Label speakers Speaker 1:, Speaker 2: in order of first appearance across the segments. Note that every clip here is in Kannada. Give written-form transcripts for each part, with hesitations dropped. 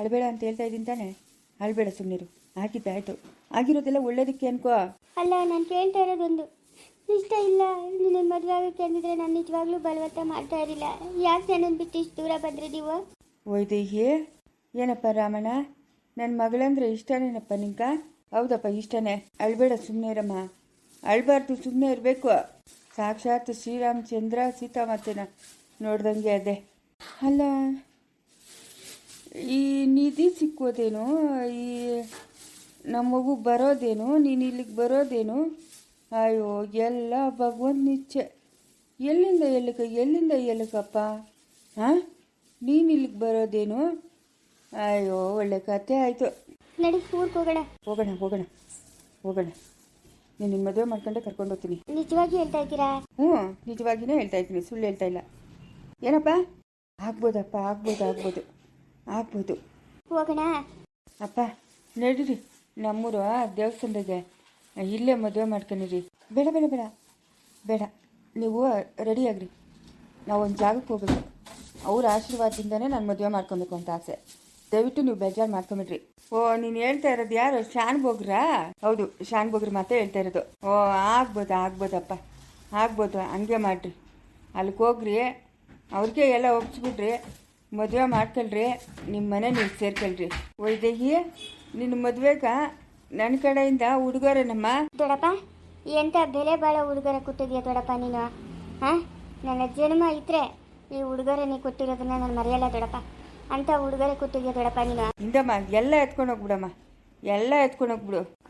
Speaker 1: ಅಳಬೇಡ ಅಂತ ಹೇಳ್ತಾ ಇದ್ದೀನಿ ತಾನೆ. ಅಳಬೇಡ, ಸುಮ್ಮನಿರು. ಆಗಿದ್ದಾಯ್ತು. ಆಗಿರೋದೆಲ್ಲ ಒಳ್ಳೇದಕ್ಕೆ ಅನ್ಕೋ.
Speaker 2: ಅಲ್ಲ, ನಾನು ಕೇಳ್ತಾ ಇರೋದೊಂದು, ಇಷ್ಟ ಇಲ್ಲ ನಿನ್ನ ಮದುವೆ ಆಗೋಕ್ಕೆ ಅಂದಿದ್ರೆ ನಾನು ನಿಜವಾಗ್ಲೂ ಬಲವಂತ ಮಾಡ್ತಾ ಇರಲಿಲ್ಲ. ಯಾಕೆ ನನ್ನನ್ನು ಬಿಟ್ಟು ಇಷ್ಟು ದೂರ ಬಂದ್ರಿ ನೀವು?
Speaker 1: ಒಯ್ದೇಹಿ, ಏನಪ್ಪ ರಾಮಣ್ಣ, ನನ್ನ ಮಗಳಂದ್ರೆ ಇಷ್ಟನೇನಪ್ಪ ನಿಂಕ? ಹೌದಪ್ಪ, ಇಷ್ಟನೇ. ಅಳಬೇಡ, ಸುಮ್ಮನೆ ಇರಮ್ಮ. ಅಳಬಾರ್ದು, ಸುಮ್ಮನೆ ಇರಬೇಕು. ಸಾಕ್ಷಾತ್ ಶ್ರೀರಾಮಚಂದ್ರ ಸೀತಾಮಾತೆನ ನೋಡ್ದಂಗೆ ಅದೇ. ಅಲ್ಲ, ಈ ನಿಧಿ ಸಿಕ್ಕೋದೇನು, ಈ ನಮ್ಮ ಮಗು ಬರೋದೇನು, ನೀನು ಇಲ್ಲಿಗೆ ಬರೋದೇನು? ಅಯ್ಯೋ, ಎಲ್ಲ ಭಗವಂತ ನಿಚ್ಚೆ. ಎಲ್ಲಿಂದ ಎಲ್ಲಿಗಪ್ಪ? ಹಾಂ, ನೀನು ಇಲ್ಲಿಗೆ ಬರೋದೇನು? ಅಯ್ಯೋ, ಒಳ್ಳೆ ಕತೆ ಆಯಿತು.
Speaker 2: ನಡಿ, ಊರಿಗೆ ಹೋಗೋಣ.
Speaker 1: ಹೋಗೋಣ. ನೀನು ನಿಮ್ಮ ಮದುವೆ ಮಾಡ್ಕೊಂಡೆ ಕರ್ಕೊಂಡು ಹೋಗ್ತೀನಿ.
Speaker 2: ನಿಜವಾಗಿ ಹೇಳ್ತಾ ಇದ್ದೀರಾ?
Speaker 1: ಹ್ಞೂ, ನಿಜವಾಗಿಯೇ ಹೇಳ್ತಾ ಇದ್ದೀನಿ, ಸುಳ್ಳು ಹೇಳ್ತಾ ಇಲ್ಲ. ಏನಪ್ಪ? ಆಗ್ಬೋದಪ್ಪ, ಆಗ್ಬೋದು.
Speaker 2: ಹೋಗೋಣ.
Speaker 1: ಅಪ್ಪ ನಡೀರಿ, ನಮ್ಮೂರು ದೇವಸ್ಥಾನದಾಗೆ ಇಲ್ಲೇ ಮದುವೆ ಮಾಡ್ಕೊಂಡಿರಿ. ಬೇಡ, ನೀವು ರೆಡಿ ಆಗ್ರಿ. ನಾವು ಒಂದು ಜಾಗಕ್ಕೆ ಹೋಗ್ಬೇಕು. ಅವ್ರ ಆಶೀರ್ವಾದದಿಂದನೇ ನಾನು ಮದುವೆ ಮಾಡ್ಕೊಬೇಕು ಅಂತ ಆಸೆ. ದಯವಿಟ್ಟು ನೀವು ಬೇಜಾರು ಮಾಡ್ಕೊಂಬಿಡ್ರಿ. ಓ, ನೀನು ಹೇಳ್ತಾ ಇರೋದು ಯಾರು? ಶಾನ್ಭೋಗ್ರಾ? ಹೌದು, ಶಾನ್ಭೋಗ್ರ ಮಾತೇ ಹೇಳ್ತಾ ಇರೋದು. ಓ, ಆಗ್ಬೋದಪ್ಪ, ಹಂಗೆ ಮಾಡಿರಿ. ಅಲ್ಲಿಗೆ ಹೋಗ್ರಿ, ಅವ್ರಿಗೆ ಎಲ್ಲ ಒಪ್ಪಿಸ್ಬಿಡ್ರಿ, ಮದುವೆ ಮಾಡ್ಕೊಳ್ರಿ, ನಿಮ್ಮ ಮನೆ ನೀವು ಸೇರ್ಕೊಳ್ರಿ. ವೈದೇಹಿ, ನಿನ್ನ ಮದುವೆಗೆ ನನ್ನ ಕಡೆಯಿಂದ ಉಡುಗೊರೆನಮ್ಮ.
Speaker 2: ದೊಡ್ಡಪ್ಪ, ಎಂಥ ಬೆಲೆ ಬಾಳೋ ಉಡುಗೊರೆ ಕೊಟ್ಟಿದ್ಯಾ ದೊಡ್ಡಪ್ಪ ನೀನು. ಹಾಂ, ನನ್ನ ಜನ್ಮ ಇದ್ರೆ ಈ ಉಡುಗೊರೆ ನೀ ಕೊಟ್ಟಿರೋದನ್ನ ನಾನು ಮರೆಯಲ್ಲ ದೊಡ್ಡಪ್ಪ. ಅಂತ ಉಡುಗೊರೆ ಕೊಟ್ಟಿದ್ಯಾ ದೊಡ್ಡಪ್ಪ ನೀನು.
Speaker 1: ಇಂದಮ್ಮ, ಎಲ್ಲ ಎತ್ಕೊಂಡು ಹೋಗ್ಬಿಡಮ್ಮ,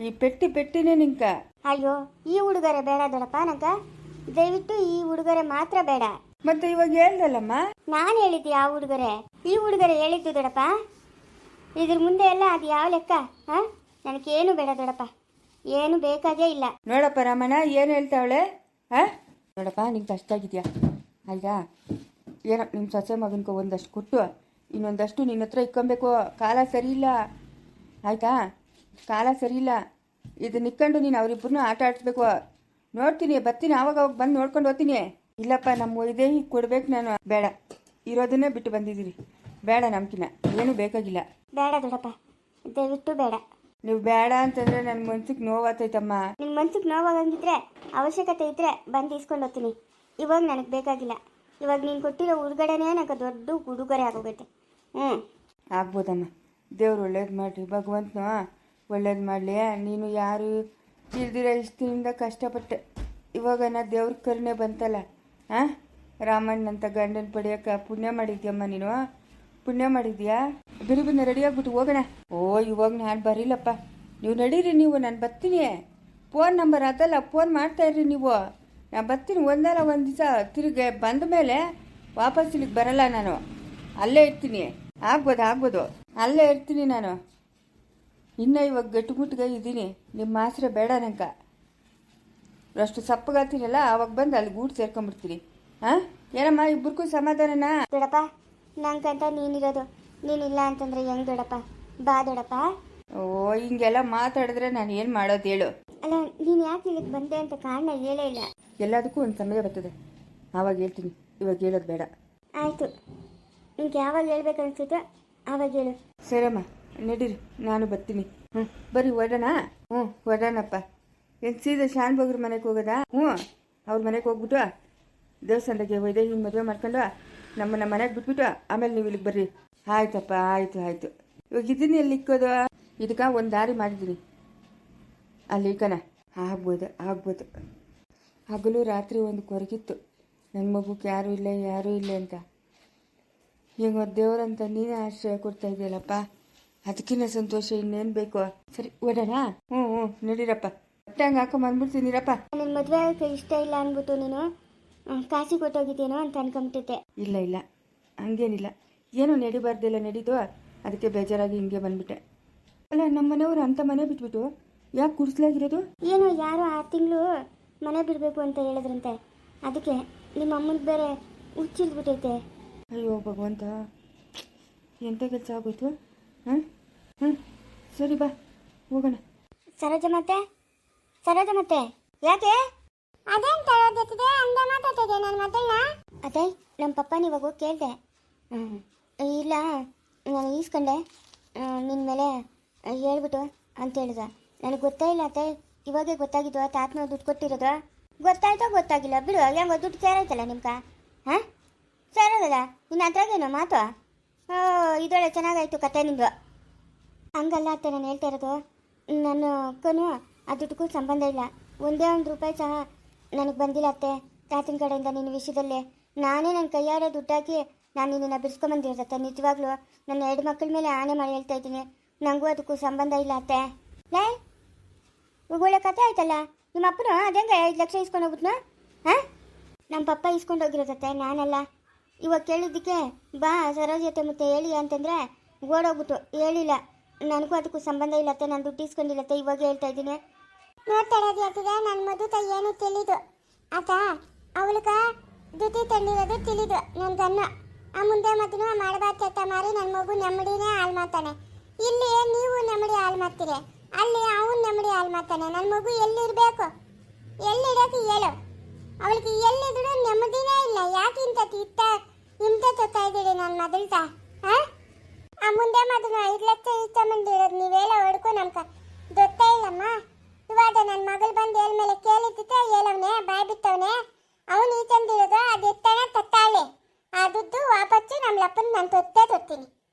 Speaker 1: ಈ ಪೆಟ್ಟಿನೇ ನಿಂಕ.
Speaker 2: ಅಯ್ಯೋ, ಈ ಉಡುಗೊರೆ ಬೇಡ ದೊಡ್ಡಪ್ಪ ನಂಗ. ದಯವಿಟ್ಟು ಈ ಉಡುಗೊರೆ ಮಾತ್ರ ಬೇಡ.
Speaker 1: ಮತ್ತೆ ಇವಾಗ ಹೇಳ್ದಲ್ಲಮ್ಮ.
Speaker 2: ನಾನು ಹೇಳಿದ್ದೆ ಆ ಉಡುಗೊರೆ, ಈ ಉಡುಗೊರೆ ಹೇಳಿದ್ದು ದೊಡ್ಡಪ್ಪ. ಇದ್ರ ಮುಂದೆ ಎಲ್ಲ ಅದು ಯಾವ ಲೆಕ್ಕ? ಹಾಂ, ನನಗೇನು ಬೇಡ ದೊಡ್ಡಪ್ಪ, ಏನು ಬೇಕಾಗೇ ಇಲ್ಲ.
Speaker 1: ನೋಡಪ್ಪ ರಾಮಣ್ಣ, ಏನು ಹೇಳ್ತಾವಳೆ? ಹಾಂ, ನೋಡಪ್ಪ, ನಿಂಗೆ ಅಷ್ಟಾಗಿದ್ಯಾ? ಆಯ್ತಾ? ಏನೋ ನಿಮ್ಮ ಸೊಸೆ ಮಗನ್ಕೋ ಒಂದಷ್ಟು ಕೊಟ್ಟು ಇನ್ನೊಂದಷ್ಟು ನಿನ್ನ ಹತ್ರ ಇಕ್ಕೊಬೇಕು. ಕಾಲ ಸರಿ ಇಲ್ಲ, ಆಯಿತಾ? ಕಾಲ ಸರಿ ಇಲ್ಲ. ಇದನ್ನ ಇಕ್ಕೊಂಡು ನೀನು ಅವರಿಬ್ಬರನ್ನೂ ಆಟ ಆಡಿಸ್ಬೇಕು. ನೋಡ್ತೀನಿ, ಬರ್ತೀನಿ, ಆವಾಗ ಬಂದು ನೋಡ್ಕೊಂಡು ಹೋಗ್ತೀನಿ. ಇಲ್ಲಪ್ಪ, ನಮ್ಮ ಇದೇ ಹೀಗೆ ಕೊಡ್ಬೇಕು ನಾನು. ಬೇಡ, ಇರೋದನ್ನೇ ಬಿಟ್ಟು ಬಂದಿದ್ದೀರಿ. ಬೇಡ, ನಮ್ಕಿನ ಏನೂ ಬೇಕಾಗಿಲ್ಲ.
Speaker 2: ಬೇಡ ದೊಡ್ಡಪ್ಪ, ದಯವಿಟ್ಟು ಬೇಡ.
Speaker 1: ನೀವು ಬೇಡ ಅಂತಂದರೆ ನನ್ನ ಮನ್ಸಿಗೆ ನೋವಾಗ್ತೈತಮ್ಮ.
Speaker 2: ನಿಮ್ಮ ಮನ್ಸಿಗೆ ನೋವಾಗಂಗಿದ್ರೆ, ಅವಶ್ಯಕತೆ ಇದ್ದರೆ ಬಂದು ಇಸ್ಕೊಂಡು ಹೋಗ್ತೀನಿ. ಇವಾಗ ನನಗೆ ಬೇಕಾಗಿಲ್ಲ. ಇವಾಗ ನೀನು ಕೊಟ್ಟಿರೋ ಉಡುಗೊರೆನೇ ನನಗೆ ದೊಡ್ಡ ಉಡುಗೊರೆ ಆಗೋಗುತ್ತೆ.
Speaker 1: ಆಗ್ಬೋದಮ್ಮ. ದೇವ್ರು ಒಳ್ಳೇದು ಮಾಡಿರಿ, ಭಗವಂತನ ಒಳ್ಳೇದು ಮಾಡಲಿ. ನೀನು ಯಾರು ಇಲ್ದಿರ ಇಷ್ಟಿನಿಂದ ಕಷ್ಟಪಟ್ಟೆ, ಇವಾಗ ನಾ ದೇವ್ರ ಕರುಣೆ ಬಂತಲ್ಲ. ಹಾಂ, ರಾಮಣ್ಣಂತ ಗಂಡನ ಪಡೆಯೋಕೆ ಪುಣ್ಯ ಮಾಡಿದ್ಯಮ್ಮ ನೀನು, ಪುಣ್ಯ ಮಾಡಿದ್ಯಾ. ಬಿರುಬಿನ ರೆಡಿಯಾಗ್ಬಿಟ್ಟು ಹೋಗೋಣ. ಓ, ಇವಾಗ ನಾನು ಬರೀಲಪ್ಪ, ನೀವು ನಡೀರಿ. ನಾನು ಬರ್ತೀನಿ. ಫೋನ್ ನಂಬರ್ ಅದಲ್ಲ, ಫೋನ್ ಮಾಡ್ತಾಯಿರ್ರಿ ನೀವು. ನಾನು ಬರ್ತೀನಿ. ಒಂದಲ್ಲ ಒಂದು ದಿವಸ ತಿರುಗಿ ಬಂದ ಮೇಲೆ ವಾಪಸ್ ಇಲ್ಲಿಗೆ ಬರಲ್ಲ ನಾನು, ಅಲ್ಲೇ ಇರ್ತೀನಿ. ಆಗ್ಬೋದು, ಅಲ್ಲೇ ಇರ್ತೀನಿ ನಾನು. ಇನ್ನೂ ಇವಾಗ ಗಟ್ಟುಮುಟ್ಟಿಗೆ ಇದ್ದೀನಿ. ನಿಮ್ಮ ಆಸರೆ ಬೇಡ ನಂಗೆ. ಅಷ್ಟು ಸಪ್ಪಗಾಗ್ತೀನಲ್ಲ, ಆವಾಗ ಬಂದು ಅಲ್ಲಿ ಗೂಡು ಸೇರ್ಕೊಂಡ್ಬಿಡ್ತೀನಿ. ಹಾಂ, ಏನಮ್ಮ, ಇಬ್ಬರಿಗೂ ಸಮಾಧಾನನಾ?
Speaker 2: ದೊಡ್ಡಪ್ಪ, ನಂಗಂತ ನೀನಿರೋದು. ನೀನಿಲ್ಲ ಅಂತಂದ್ರೆ ಹೆಂಗ್ ದೊಡ್ಡಪ್ಪ? ಬಾ ದೊಡ್ಡಪ್ಪ.
Speaker 1: ಓ, ಹಿಂಗೆಲ್ಲ ಮಾತಾಡಿದ್ರೆ ನಾನು ಏನು ಮಾಡೋದು ಹೇಳು?
Speaker 2: ಅಲ್ಲ, ನೀನು ಯಾಕೆ ಇಲ್ಲಿಗೆ ಬಂದೆ ಅಂತ ಕಾರಣ ಹೇಳೇ ಇಲ್ಲ.
Speaker 1: ಎಲ್ಲದಕ್ಕೂ ಒಂದು ಸಮಯ ಬರ್ತದೆ, ಆವಾಗ ಹೇಳ್ತೀನಿ. ಇವಾಗ ಹೇಳೋದು ಬೇಡ.
Speaker 2: ಆಯಿತು, ನಿಂಗೆ ಯಾವಾಗ ಹೇಳ್ಬೇಕು ಅನ್ಸುತ್ತೋ ಆವಾಗ ಹೇಳು.
Speaker 1: ಸರಮ್ಮ, ನಡೀರಿ, ನಾನು ಬರ್ತೀನಿ. ಬರ್ರಿ, ಹೊರಡೋಣ. ಹೊರಡೋಣಪ್ಪ. ಏನು ಸೀದಾ ಶಾನ್ಭೋಗ್ರ ಮನೆಗೆ ಹೋಗೋದಾ? ಅವ್ರ ಮನೆಗೆ ಹೋಗ್ಬಿಟ್ಟು ದೇವಸ್ಥಾನದಾಗೆ ಒಯ್ದೆ ಹಿಂಗೆ ಮದುವೆ ಮಾಡ್ಕೊಂಡು ನಮ್ಮನ್ನ ಮನೆಗೆ ಬಿಟ್ಬಿಟ್ಟು ಆಮೇಲೆ ನೀವು ಇಲ್ಲಿಗೆ ಬರ್ರಿ. ಆಯ್ತಪ್ಪ, ಆಯಿತು. ಇವಾಗ ಇದನ್ನ ಎಲ್ಲಿ ಇಕ್ಕೋದು? ಇದಕ್ಕೆ ಒಂದು ದಾರಿ ಮಾಡಿದ್ದೀನಿ, ಅಲ್ಲಿ ಇಕ್ಕನ. ಆಗ್ಬೋದು. ಹಗಲು ರಾತ್ರಿ ಒಂದು ಕೊರಗಿತ್ತು, ನನ್ನ ಮಗುಕ್ಕೆ ಯಾರೂ ಇಲ್ಲ ಅಂತ. ಈಗ ದೇವರಂತ ನೀನೇ ಆಶ್ರಯ ಕೊಡ್ತಾ ಇದೆಯಲ್ಲಪ್ಪ, ಅದಕ್ಕಿಂತ ಸಂತೋಷ ಇನ್ನೇನು ಬೇಕು? ಸರಿ, ಹೊಡೋಣ. ನಡೀರಪ್ಪ. ಹಂಗೆ ಹಾಕೊಂಬಂದ್ಬಿಡ್ತೀನಿರಪ್ಪ.
Speaker 2: ನನ್ನ ಮದುವೆ ಆಗೋಕ್ಕೆ ಇಷ್ಟ ಇಲ್ಲ ಅಂದ್ಬಿಟ್ಟು ನೀನು ಕಾಸಿ ಕೊಟ್ಟೋಗಿದ್ದೇನೋ ಅಂತ ಅನ್ಕೊಂಬಿಟ್ಟಿದ್ದೆ.
Speaker 1: ಇಲ್ಲ, ಹಂಗೇನಿಲ್ಲ. ಏನೋ ನಡಿಬಾರ್ದಿಲ್ಲ ನಡೀತು, ಅದಕ್ಕೆ ಬೇಜಾರಾಗಿ ಹಿಂಗೆ ಬಂದ್ಬಿಟ್ಟೆ. ಅಲ್ಲ, ನಮ್ಮ ಮನೆಯವರು ಅಂಥ ಮನೆ ಬಿಟ್ಬಿಟ್ಟು ಯಾಕೆ ಕುಡಿಸ್ಲಾಗಿರೋದು?
Speaker 2: ಏನೋ ಯಾರೋ 6 ತಿಂಗಳು ಮನೆ ಬಿಡಬೇಕು ಅಂತ ಹೇಳಿದ್ರಂತೆ, ಅದಕ್ಕೆ ನಿಮ್ಮ ಅಮ್ಮನಿಗೆ ಬೇರೆ ಹುಚ್ಚಿಲ್ಬಿಟ್ಟೈತೆ.
Speaker 1: ಅಯ್ಯೋ ಭಗವಂತ, ಎಂಥ ಕೆಲಸ ಆಗೋಯ್ತು. ಸರಿ, ಬಾ ಹೋಗೋಣ.
Speaker 2: ಸರೋಜ ಮತ್ತೆ ಯಾಕೆ ಅದೇ ನಮ್ಮ ಪಪ್ಪನ ಇವಾಗ ಕೇಳಿದೆ. ಇಲ್ಲ, ನಾನು ಈಸ್ಕೊಂಡೆ. ನಿನ್ನ ಮೇಲೆ ಹೇಳ್ಬಿಟ್ಟು ಅಂತ ಹೇಳಿದ. ನನಗೆ ಗೊತ್ತೇ ಇಲ್ಲ ಅತ್ತೆ, ಇವಾಗೇ ಗೊತ್ತಾಗಿದ್ದು ತಾತನ ದುಡ್ಡು ಕೊಟ್ಟಿರೋದು. ಗೊತ್ತಾಯ್ತೋ ಗೊತ್ತಾಗಿಲ್ಲ ಬಿಡು, ಹೆಂಗೋ ದುಡ್ಡು ಸೇರೈತಲ್ಲ ನಿಮ್ಗೆ. ಹಾಂ ಸೇರೋದಲ್ಲ, ನಿನ್ನ ಅದ್ರಾಗೇನೋ ಮಾತು. ಇದೊಳ್ಳೆ ಚೆನ್ನಾಗಾಯ್ತು ಕತೆ ನಿಂದು. ಹಂಗಲ್ಲ ಅತ್ತೆ ನಾನು ಹೇಳ್ತಾ ಇರೋದು, ನನ್ನ ಅಕ್ಕನೂ ಆ ದುಡ್ಡಿಗೂ ಸಂಬಂಧ ಇಲ್ಲ. ಒಂದೇ ಒಂದು ರೂಪಾಯಿ ಸಹ ನನಗೆ ಬಂದಿಲ್ಲ ಅತ್ತೆ ತಾತನ ಕಡೆಯಿಂದ ನಿನ್ನ ವಿಷಯದಲ್ಲಿ. ನಾನೇ ನನ್ನ ಕೈಯಾರೆ ದುಡ್ಡಾಕಿ ನಾನು ನಿನ್ನನ್ನು ಬಿಡಿಸ್ಕೊಂಬಂದಿರತ್ತೆ. ನಿಜವಾಗ್ಲೂ ನನ್ನ 2 ಮಕ್ಕಳ ಮೇಲೆ ಆಣೆ ಮಾಡಿ ಹೇಳ್ತಾ ಇದ್ದೀನಿ, ನನಗೂ ಅದಕ್ಕೂ ಸಂಬಂಧ ಇಲ್ಲ ಅತ್ತೆ. ಲೇ ಒಳ್ಳೆ ಕತೆ ಆಯ್ತಲ್ಲ, ನಿಮ್ಮ ಅಪ್ಪನು ಅದೇಂಗೆ 5 ಲಕ್ಷ ಇಸ್ಕೊಂಡು ಹೋಗ್ಬಿಟ್ನು? ಹಾಂ ನಮ್ಮ ಪಪ್ಪ ಇಸ್ಕೊಂಡು ಹೋಗಿರೋದತ್ತೆ, ನಾನಲ್ಲ. ಇವಾಗ ಕೇಳಿದ್ದಕ್ಕೆ ಬಾ ಸರೋಜ್ ಜೊತೆ ಮತ್ತೆ ಹೇಳಿ ಅಂತಂದರೆ ಓಡೋಗ್ಬಿಟ್ಟು ಹೇಳಿಲ್ಲ. ನನಗೂ ಅದಕ್ಕೂ ಸಂಬಂಧ ಇಲ್ಲತ್ತೆ, ನಾನು ದುಡ್ಡು ಇಸ್ಕೊಂಡಿಲ್ಲತ್ತೆ, ಇವಾಗ ಹೇಳ್ತಾ ಇದ್ದೀನಿ. ನೋಡ್ತಾಳದಿ ಆಗ್ತದೆ ನನ್ನ ಮದುತ ಏನು ತಿಳಿದು ಆತ ಅವಳಿಗೆ ದುಡ್ಡು ತಂದಿರೋದು ತಿಳಿದು ನನ್ಗನ್ನ ಆ ಮುಂದೆ ಮತ್ತೂ ಮಾಡಬಾರ್ದು ಅತ್ತ ಮಾರಿ ನನ್ನ ಮಗು ನೆಮ್ಮಡಿನೇ ಹಾಳು ಮಾಡ್ತಾನೆ. ಇಲ್ಲಿ ನೀವು ನೆಮ್ಮಡಿ ಹಾಳು ಮಾಡ್ತೀರಿ, ಅಲ್ಲಿ ಅವನು ನೆಮ್ಮಡಿ ಹಾಳು ಮಾಡ್ತಾನೆ. ನನ್ನ ಮಗು ಎಲ್ಲಿರಬೇಕು, ಎಲ್ಲಿಡೋಕೆ ಹೇಳು. ಅವಳಿಗೆ ಎಲ್ಲಿದ್ರು ನೆಮ್ಮದಿನೇ ಇಲ್ಲ. ಯಾಕೆ ಇಂಥ ತೊತ್ತಾ ಇದ್ದೀರಿ ನನ್ನ ಮೊದಲ್ತಾ? ಹಾಂ ಆ ಮುಂದೆ ಮದನು 5 ಲಕ್ಷ ಇಸ್ಕೊಂಬಂದಿರೋದು ನೀವೆಲ್ಲ ಹೊಡ್ಕೊ ನಮ್ಗೆ ಗೊತ್ತೇ ಇಲ್ಲಮ್ಮ. ಇವಾಗ ನನ್ನ ಮಗಳು ಬಂದು ಮೇಲೆ ಕೇಳಿದ್ದಿತ್ತೆ ಹೇಳವನೆ ಬಾಯ್ ಬಿತ್ತವನೆ. ಅವನು ಈ ತಂದಿರೋದು ಅದು ಎತ್ತನ ತತ್ತಾಳೆ. ಆ ದುಡ್ಡು ವಾಪಸ್ಸು ನಮ್ಮ ಲಪ್ಪನ ನಾನು ತೊತ್ತೀನಿ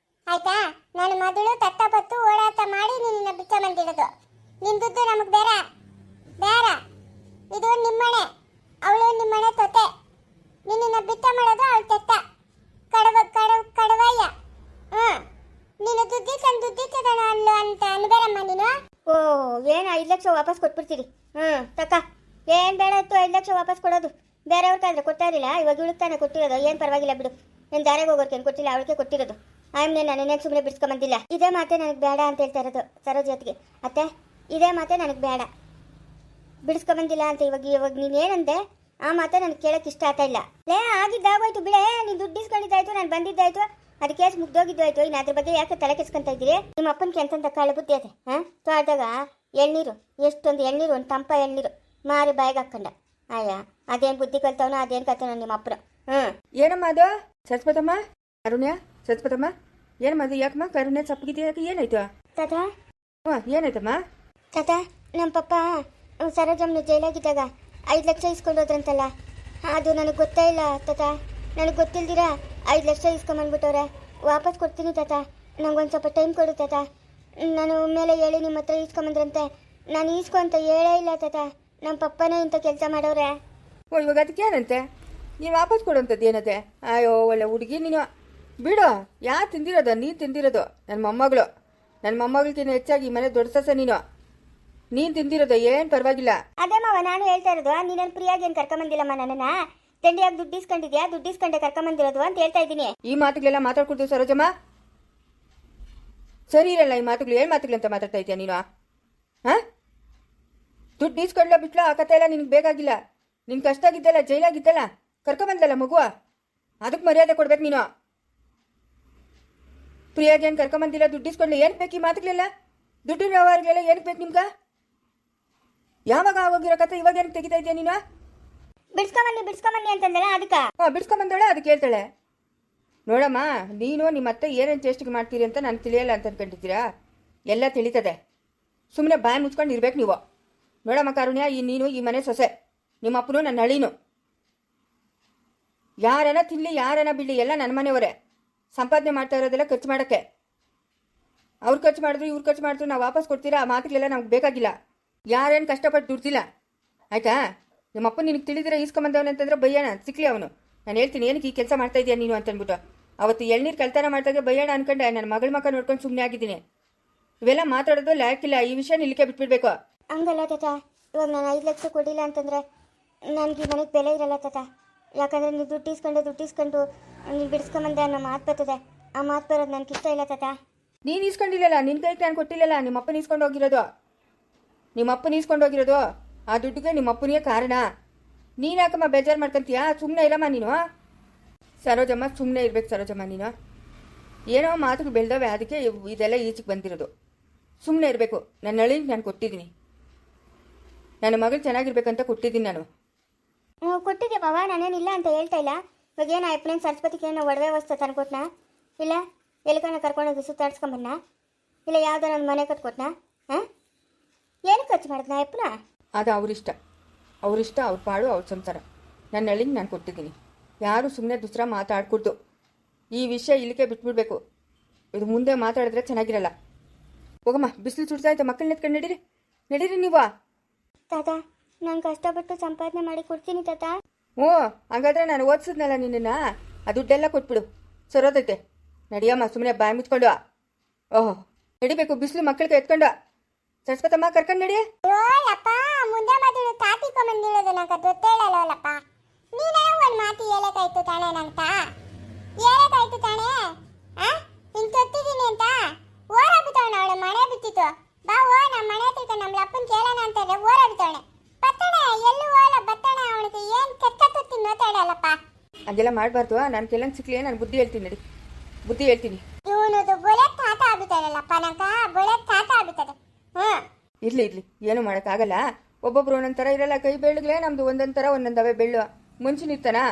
Speaker 2: ಆಯ್ತಾ? ನನ್ನ ಮೊದಲು ತತ್ತ ಬತ್ತು ಓಡಾಟ ಮಾಡಿ ನಿನ್ನ ಬಿಚ್ಚ ಬಂದಿರೋದು. ನಿನ್ನ ದುಡ್ಡು ನಮಗೆ ಬೇಡ ಬೇಡ, ಇದು ನಿಮ್ಮನೆ, ಅವಳು ನಿಮ್ಮನೆ ತೊತೆ. ನಿನ್ನ ಬಿತ್ತ ಮಾಡೋದು ಅವಳು ತೆತ್ತ ಕಡವಯ್ಯ. ನೀನು ದುಡ್ಡಿತ್ತದಣ ಅಲ್ಲ ಅಂತ ಅನ್ಬೇಡಮ್ಮ ನೀನು. ಓ ಏನು 5 ಲಕ್ಷ ವಾಪಸ್ ಕೊಟ್ಬಿಡ್ತೀರಿ? ತಕ್ಕ ಏನು ಬೇಡ ಇತ್ತು 5 ಲಕ್ಷ ವಾಪಸ್ ಕೊಡೋದು. ಬೇರೆಯವ್ರಿಗಾದ್ರೆ ಕೊಡ್ತಾ ಇರಲಿಲ್ಲ, ಇವಾಗ ಇವಳಿಗೆ ತಾನೇ ಕೊಟ್ಟಿರೋದು. ಏನು ಪರವಾಗಿಲ್ಲ ಬಿಡು, ನೀನು ದಾರಿಗೆ ಹೋಗೋರ್ಗೆ ಏನು ಕೊಟ್ಟಿಲ್ಲ, ಅವಳಿಗೆ ಕೊಟ್ಟಿರೋದು. ಆಮೇಲೆ ನಾನೇನೇ ಸುಮ್ಮನೆ ಬಿಡಿಸ್ಕೊಂಬಂದಿಲ್ಲ. ಇದೇ ಮಾತೆ ನನಗೆ ಬೇಡ ಅಂತ ಹೇಳ್ತಾ ಇರೋದು ಸರೋಜ್ ಜೊತೆಗೆ. ಅತ್ತೆ ಇದೇ ಮಾತೆ ನನಗೆ ಬೇಡ, ಬಿಡಿಸ್ಕೊಂಬಂದಿಲ್ಲ ಅಂತ. ಇವಾಗ ನೀನೇನಂದೆ ಆ ಮಾತೆ ನನಗೆ ಕೇಳೋಕೆ ಇಷ್ಟ ಆಗ್ತಾ ಇಲ್ಲ. ಆಗಿದ್ದಾಗೋಯ್ತು ಬಿಡೆ, ನೀನು ದುಡ್ಡು ಇಸ್ಕೊಂಡಿದ್ದಾಯ್ತು, ನಾನು ಬಂದಿದ್ದಾಯ್ತು, ಅದು ಕೇಸ್ ಮುಗ್ದೋಗಿದ್ದಾಯ್ತು. ಇನ್ನು ಅದ್ರ ಬಗ್ಗೆ ಯಾಕೆ ತಲೆ ಕೆಸ್ಕೊಂತ ಇದ್ದೀರಿ? ನಿಮ್ಮ ಅಪ್ಪನಿಗೆ ಎಂತಂತ ಕಾಳು ಬುದ್ಧಿ ಅದೇ. ತೋಟದಾಗ ಎಳ್ನೀರು, ಎಷ್ಟೊಂದು ಎಳ್ನೀರು, ಒಂದು ತಂಪ ಎಳ್ನೀರು ಮಾರಿ ಬಾಯಿಗೆ ಹಾಕೊಂಡ. ಅಯ್ಯ ಅದೇನು ಬುದ್ಧಿ ಕಲ್ತವನೋ ಅದೇನು ಕಲ್ತವನೋ ನಿಮ್ಮ ಅಪ್ಪನ.
Speaker 1: ಏನಮ್ಮ ಅದು ಸರಸ್ವತಮ್ಮ, ಅರುಣ್ಯ ಸರಸ್ವತಮ್ಮ, ಏನಮ್ಮ ಅದು? ಯಾಕಮ್ಮ ಕರುಣ್ಯ ಸಪ್ಪಗಿದೆಯಾಕೆ, ಏನಾಯ್ತು
Speaker 2: ತಾತ?
Speaker 1: ಏನಾಯ್ತಮ್ಮ?
Speaker 2: ತಾತ ನಮ್ಮ ಪಪ್ಪ ಸರೋಜಮ್ಮನ ಜೈಲಾಗಿದ್ದಾಗ 5 ಲಕ್ಷ ಇಸ್ಕೊಂಡೋದ್ರಂತಲ್ಲ, ಅದು ನನಗೆ ಗೊತ್ತೇ ಇಲ್ಲ ತಾತ. ನನಗೆ ಗೊತ್ತಿಲ್ದಿರ 5 ಲಕ್ಷ ಇಸ್ಕೊಂಬಂದ್ಬಿಟ್ಟವ್ರೆ. ವಾಪಸ್ ಕೊಡ್ತೀನಿ ತಾತ, ನಂಗೊಂದು ಸ್ವಲ್ಪ ಟೈಮ್ ಕೊಡು ತಾತ. ನಾನು ಮೇಲೆ ಹೇಳಿ ನಿಮ್ಮ ಹತ್ರ ಇಸ್ಕೊಂಬಂದ್ರಂತೆ, ನಾನು ಈಸ್ಕೊಂತ ಹೇಳೇ ಇಲ್ಲ ತಾತ. ನಮ್ಮ ಪಪ್ಪನೇ ಇಂಥ ಕೆಲಸ ಮಾಡೋರೆ.
Speaker 1: ಇವಾಗ ಅದಕ್ಕೆ ಏನಂತೆ? ನೀನು ವಾಪಸ್ ಕೊಡೋಂಥದ್ದು ಏನಂತೆ? ಅಯ್ಯೋ ಒಳ್ಳೆ ಹುಡುಗಿ ನೀನು. ಬಿಡು, ಯಾರು ತಿಂದಿರೋದು? ನೀನು ತಿಂದಿರೋದು. ನನ್ನ ಮೊಮ್ಮಗಳಿಗಿಂತ ಹೆಚ್ಚಾಗಿ ಮನೆ ದೊಡ್ಡ ಸಸ ನೀನು ತಿಂದಿರೋದು. ಏನು ಪರವಾಗಿಲ್ಲ.
Speaker 2: ಅದೇ ಮಾವ ನಾನು ಹೇಳ್ತಾ ಇರೋದು, ನೀನು ಫ್ರೀಯಾಗಿ ಏನು ಕರ್ಕೊಂಬಂದಿಲ್ಲಮ್ಮ ನನ್ನನ್ನು. ತಂಡಿಯಾಗಿ ದುಡ್ಡು ಇಸ್ಕೊಂಡಿದ್ಯಾ, ದುಡ್ಡು ಇಸ್ಕೊಂಡೆ ಕರ್ಕೊಂಬಂದಿರೋದು ಅಂತ ಹೇಳ್ತಾ ಇದ್ದೀನಿ.
Speaker 1: ಈ ಮಾತುಗಳೆಲ್ಲ ಮಾತಾಡ್ಕೊಡ್ತೀವಿ ಸರೋಜಮ್ಮ, ಸರಿ ಇರಲ್ಲ ಈ ಮಾತುಗಳು. ಏನು ಮಾತುಗಳಂತ ಮಾತಾಡ್ತಾ ಇದೆಯಾ ನೀನು? ಹಾಂ ದುಡ್ಡು ಇಸ್ಕೊಂಡ್ಲ ಬಿಟ್ಲ ಆ ಕತೆ ಎಲ್ಲ ನಿನಗೆ ಬೇಕಾಗಿಲ್ಲ. ನಿನ್ ಕಷ್ಟ ಆಗಿದ್ದಲ್ಲ, ಜೈಲಾಗಿದ್ದಲ್ಲ, ಕರ್ಕೊಂಬಂದಲ್ಲ ಮಗುವ, ಅದಕ್ಕೆ ಮರ್ಯಾದೆ ಕೊಡ್ಬೇಕು ನೀನು. ಪ್ರಿಯಾಗಿ ಏನು ಕರ್ಕೊಂಬಂದಿಲ್ಲ, ದುಡ್ಡು ಇಸ್ಕೊಂಡ್ಲ, ಏನಕ್ಕೆ ಬೇಕು ಈ ಮಾತುಗಳೆಲ್ಲ? ದುಡ್ಡಿನ ವ್ಯವಹಾರಗಳೆಲ್ಲ ಏನಕ್ಕೆ ಬೇಕು ನಿಮ್ಗೆ? ಯಾವಾಗ ಆಗೋಗಿರೋ ಕತೆ ಇವಾಗ ಏನಕ್ಕೆ ತೆಗಿತಾ ಇದೆಯಾ ನೀನು?
Speaker 2: ಬಿಡ್ಸ್ಕೊಂಬನ್ನಿ ಅಂತಂದಲ್ಲ ಅದಕ್ಕೆ.
Speaker 1: ಬಿಡ್ಸ್ಕೊಂಬಂದಳೆ, ಅದಕ್ಕೆ ಹೇಳ್ತಾಳೆ. ನೋಡಮ್ಮ, ನೀನು ನಿಮ್ಮ ಅತ್ತೆ ಏನೇನು ಚೇಷ್ಟಿಗೆ ಮಾಡ್ತೀರಿ ಅಂತ ನಾನು ತಿಳಿಯಲ್ಲ ಅಂತ ಅನ್ಕೊಂಡಿದ್ದೀರಾ? ಎಲ್ಲ ತಿಳಿತದೆ. ಸುಮ್ಮನೆ ಬಾಯಿ ಮುಚ್ಕೊಂಡು ಇರ್ಬೇಕು ನೀವು. ನೋಡಮ್ಮ ಕಾರುಣ್ಯ, ನೀನು ಈ ಮನೆ ಸೊಸೆ, ನಿಮ್ಮ ಅಪ್ಪನು ನನ್ನ ಹಳೀನು. ಯಾರನ ತಿನ್ನಲಿ ಯಾರನ ಬಿಡಲಿ ಎಲ್ಲ ನನ್ನ ಮನೆಯವರೇ. ಸಂಪಾದನೆ ಮಾಡ್ತಾ ಇರೋದೆಲ್ಲ ಖರ್ಚು ಮಾಡೋಕ್ಕೆ. ಅವ್ರು ಖರ್ಚು ಮಾಡಿದ್ರು ಇವ್ರು ಖರ್ಚು ಮಾಡಿದ್ರು ನಾವು ವಾಪಸ್ ಕೊಡ್ತೀರಾ? ಆ ಮಾತುಗಳೆಲ್ಲ ನಮ್ಗೆ ಬೇಕಾಗಿಲ್ಲ. ಯಾರೇನು ಕಷ್ಟಪಟ್ಟು ದುಡ್ದಿಲ್ಲ ಆಯಿತಾ? ನಿಮ್ಮ ಅಪ್ಪ ನಿನಗೆ ತಿಳಿದಿರ ಈಸ್ಕೊಂಬಂದವನು ಅಂತಂದ್ರೆ ಬಯ್ಯೋಣ, ಸಿಕ್ಲಿ ಅವನು. ನಾನು ಹೇಳ್ತೀನಿ ಏನಕ್ಕೆ ಈ ಕೆಲಸ ಮಾಡ್ತಾ ಇದೆಯಾ ನೀನು ಅಂತಂದ್ಬಿಟ್ಟು. ಅವತ್ತು ಎಳ್ನೀರು ಕಳ್ತನ ಮಾಡ್ತಾಗೆ ಬಯ್ಯೋಣ ಅನ್ಕೊಂಡೆ, ನನ್ನ ಮಗಳ ಮಕ್ಕ ನೋಡ್ಕೊಂಡು ಸುಮ್ಮನೆ ಆಗಿದ್ದೀನಿ. ಇವೆಲ್ಲ ಮಾತಾಡೋದು ಲಾಯಕ್ಕಿಲ್ಲ. ಈ ವಿಷಯ ನಿಲ್ಕೆ ಬಿಟ್ಬಿಡ್ಬೇಕು.
Speaker 2: ಹಂಗಲ್ಲ ತಾತ, ಇವಾಗ ನಾನು 5 ಲಕ್ಷ ಕೊಡಿಲ್ಲ ಅಂತಂದರೆ ನನಗೆ ಈ ಮನೆಗೆ ಬೆಲೆ ಇರಲ್ಲ ತಾತ. ಯಾಕಂದರೆ ನೀವು ದುಡ್ಡು ಇಸ್ಕೊಂಡು ನೀನು ಬಿಡಿಸ್ಕೊಂಬಂದೆ ಅನ್ನೋ ಮಾತು ಬರ್ತದೆ. ಆ ಮಾತು ಬರೋದು ನನಗೆ ಇಷ್ಟ ಇಲ್ಲ ತಾತ.
Speaker 1: ನೀನು ಇಸ್ಕೊಂಡಿಲ್ಲಲ್ಲ, ನಿನ್ನ ಕೈಗೆ ನಾನು ಕೊಟ್ಟಿಲ್ಲಲ್ಲ, ನಿಮ್ಮ ಅಪ್ಪನ ಇಸ್ಕೊಂಡು ಹೋಗಿರೋದು. ಆ ದುಡ್ಡಿಗೆ ನಿಮ್ಮ ಅಪ್ಪನಿಗೆ ಕಾರಣ. ನೀನು ಯಾಕಮ್ಮ ಬೇಜಾರು ಮಾಡ್ಕೊಂತೀಯಾ? ಸುಮ್ಮನೆ ಇರಮ್ಮ ನೀನು. ಸರೋಜಮ್ಮ ಸುಮ್ಮನೆ ಇರ್ಬೇಕು ಸರೋಜಮ್ಮ ನೀನು. ಏನೋ ಮಾತುಗಳು ಬೆಳೆದವೆ, ಅದಕ್ಕೆ ಇದೆಲ್ಲ ಈಚೆಗೆ ಬಂದಿರೋದು. ಸುಮ್ಮನೆ ಇರಬೇಕು. ನನ್ನ ಹಳ್ಳಿಗೆ ನಾನು ಕೊಟ್ಟಿದ್ದೀನಿ, ನನ್ನ ಮಗಳು ಚೆನ್ನಾಗಿರ್ಬೇಕಂತ ಕೊಟ್ಟಿದ್ದೀನಿ ನಾನು.
Speaker 2: ಕೊಟ್ಟಿದ್ದೆ ಬಾವ, ನಾನೇನಿಲ್ಲ ಅಂತ ಹೇಳ್ತಾ ಇಲ್ಲ. ಇವಾಗ ಏನು ಅಪ್ಪನೇನು ಸರಸ್ವತಿಗೆ ಏನೋ ಒಡವೆ ವಸ್ತು ತಂದ್ಕೊಟ್ನಾ? ಇಲ್ಲ ಎಲ್ಲಿಕನ ಕರ್ಕೊಂಡೋಗಿ ಸುತ್ತಾಡ್ಸ್ಕೊಂಬನ್ನ? ಇಲ್ಲ ಯಾವುದೋ ನನ್ನ ಮನೆ ಕಟ್ಕೊಟ್ನಾ? ಹಾಂ, ಏನು ಖರ್ಚು ಮಾಡಿದ್ನಾ ಯಪ್ಪನ?
Speaker 1: ಅದು ಅವರಿಷ್ಟ, ಅವ್ರ ಪಾಡು ಅವ್ರ ಸಂಸಾರ. ನನ್ನ ಹಳ್ಳಿಗೆ ನಾನು ಕೊಟ್ಟಿದ್ದೀನಿ. ಯಾರು ಸುಮ್ಮನೆ ದುಸ್ರ ಮಾತಾಡ್ಕೊಡ್ತು. ಈ ವಿಷಯ ಇಲ್ಲಿಗೆ ಬಿಟ್ಬಿಡ್ಬೇಕು. ಇದು ಮುಂದೆ ಮಾತಾಡಿದ್ರೆ ಚೆನ್ನಾಗಿರಲ್ಲ. ಹೋಗಮ್ಮ, ಬಿಸಿಲು ಸುಡ್ತಾಯ್ತು, ಮಕ್ಕಳನ್ನ ಎತ್ಕೊಂಡು ನಡೀರಿ ನೀವು.
Speaker 2: ತಾತ, ನಾನು ಕಷ್ಟಪಟ್ಟು ಸಂಪಾದನೆ ಮಾಡಿ ಕೊಡ್ತೀನಿ ತಾತ.
Speaker 1: ಹ್ಞೂ, ಹಾಗಾದ್ರೆ ನಾನು ಓದಿಸಿದ್ನಲ್ಲ ನಿನ್ನನ್ನು, ಆ ದುಡ್ಡೆಲ್ಲ ಕೊಟ್ಬಿಡು, ಸರೋದೈತೆ. ನಡಿಯಮ್ಮ, ಸುಮ್ಮನೆ ಬಾಯಿ ಮುಚ್ಕೊಂಡು. ಓಹೋ, ನಡಿಬೇಕು, ಬಿಸಿಲು ಮಕ್ಕಳಿಗೆ ಎತ್ಕೊಂಡು. ಸರಸ್ವತಮ್ಮ, ಕರ್ಕೊಂಡು ನಡಿ.
Speaker 2: ಅಯ್ಯೋಯಪ್ಪ, ಮುಂದೆ ಮಾತಾಡು ತಾತಿಕೊಂಬಂದಿರೋದು ನಂಗೆ ಗೊತ್ತೇಳಲ್ಲಪ್ಪ. ನೀನೇ ಒಂದು ಮಾತು ಹೇಳಕಾಯ್ತು ತಾನೇ ನಂತ? ಹೇಳಕಾಯ್ತು ತಾನೇ? ಹಿಂಗೆ ತೊತ್ತಿದ್ದೀನಿ ಅಂತ ಓಡಾಬಿತ್ತವಣ. ಅವಳು ಮನೆ ಬಿತ್ತಿತ್ತು. ಬಾ ಓ, ನಮ್ಮ ಮನೆ ಹತ್ರ ನಮ್ಮ ಅಪ್ಪನ ಕೇಳೋಣ ಅಂತಂದ್ರೆ ಓಡಾಬಿತ್ತವಣೆ. ಬತ್ತಣೆ ಎಲ್ಲೂ ಓಲ ಬತ್ತಣೆ. ಅವನಿಗೆ ಏನು ಕೆಟ್ಟ ತೊತ್ತಿ ನೋತಾಡಲ್ಲಪ್ಪ.
Speaker 1: ಅದೆಲ್ಲ ಮಾಡಬಾರ್ದು. ನಾನು ಕೆಲಂಗೆ ಸಿಕ್ಲಿ, ನಾನು ಬುದ್ಧಿ ಹೇಳ್ತೀನಿ. ನಡಿ, ಬುದ್ಧಿ ಹೇಳ್ತೀನಿ.
Speaker 2: ಇವನದು ಬುಲೆಟ್ ತಾತ ಆಗ್ಬಿಟ್ಟದಲ್ಲಪ್ಪ, ನಂಗ ಬುಲೆಟ್ ತಾತ ಆಗ್ಬಿಟ್ಟದೆ.
Speaker 1: ಇರ್ಲಿ ಏನು ಮಾಡೋಕ್ಕಾಗಲ್ಲ. ಒಬ್ಬೊಬ್ರು ಒಂದೊಂದು ಥರ ಇರಲ್ಲ. ಕೈ ಬೆಳ್ಳಗ್ಲೇ ನಮ್ದು ಒಂದೊಂದು ಥರ ಒಂದೊಂದವೆ ಬೆಳ್ಳು. ಮುಂಚಿನ ಇರ್ತಾನಾ?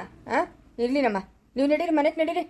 Speaker 1: ಇರ್ಲಿ ನಮ್ಮ, ನೀವು ನಡೀರಿ, ಮನೆಗೆ ನಡೀರಿ.